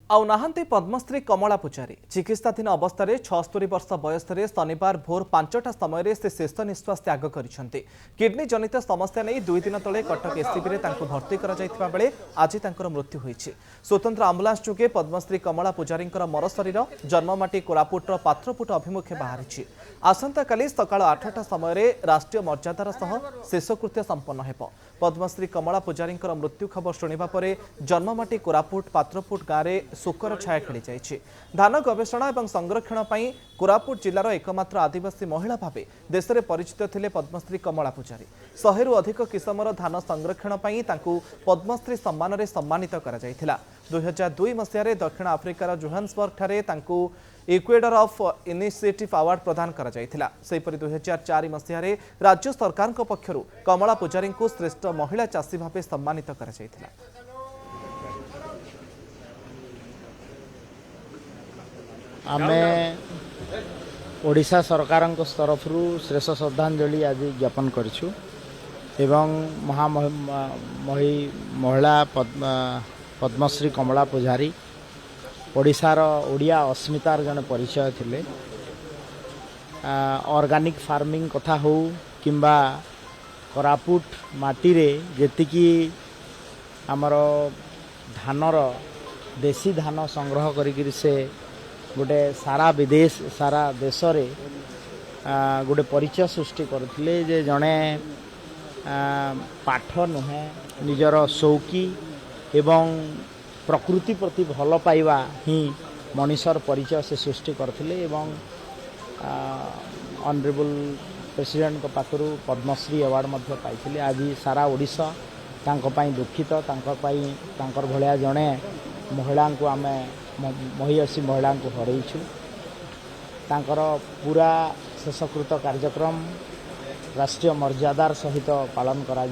आउ नाहांती पद्मश्री कमला पूजारी चिकित्साधीन अवस्था 76 वर्ष बयस शनिवार भोर 5टा समय से शेष निश्वास त्याग करिसेंति। किडनी जनित समस्या नहीं 2 दिन तले कटक एससीबी रे तांको भर्ती करा जायथिबा बेले आज तांकर मृत्यु होईछि। स्वतंत्र आम्बुलांस जोगे पद्मश्री कमला पूजारींकर मर शरीर जन्ममाटी कोरापुटर पात्रपुट अभिमुखे बाहरिछि। आसंता काली सकाळ 8टा समय राष्ट्रीय मर्यादार सह शेषकृत्य संपन्न हेब। पद्मश्री कमला पूजारींकर मृत्यु खबर शुणिबा परे जन्ममाटी कोरापुट पात्रपुट गाँव शोकर छाया खेली जाइछि। धान गवेषणा और संरक्षण पर कोरापुट जिलार एकमात्र आदिवासी महिला भावे देश में परिचित थिले पद्मश्री कमला पूजारी। 100 रु अधिक किसमर धान संरक्षण पर तांकु पद्मश्री सम्मान रे सम्मानित करा जायथिला। 2002 मसीह दक्षिण आफ्रिकार जोहान्सबर्ग ठारे तांकु इक्वेडर ऑफ इनिशिएटिव अवार्ड प्रदान करा जायथिला। सेहिपरि 2004 मसीह राज्य सरकार पक्षरु कमला पूजारी को श्रेष्ठ महिला चाषी भावे सम्मानित करा जायथिला। आमे ओडिशा सरकार तरफ श्रेष्ठ श्रद्धांजलि आज ज्ञापन करिछु एवं महिला पद्मश्री कमला पूजारी ओडिशार ओडिया अस्मितार जन परिचय थिले। ऑर्गेनिक फार्मिंग कथा हो किंबा कोरापुट माटी रे जेतिकी आमर धानर देसी धान संग्रह करिकिर से गोटे सारा विदेश सारा देश रे गोटे परिचय सृष्टि करथिले जे जने पाठ नुहे निजर शौकी एवं प्रकृति प्रति भल पाइबा ही मनीषर परिचय से सृष्टि करथिले एवं ऑनरेबल प्रेसिडेंट को पाखरु पद्मश्री अवार्ड मध्य पाइथिले। आज सारा ओडिशा तांको पाई दुखित तांकर भलिया जने महिला को आमे महिषी महिला को हरइछु। तांकर पूरा शेषकृत कार्यक्रम राष्ट्रीय मर्यादार सहित पालन करा।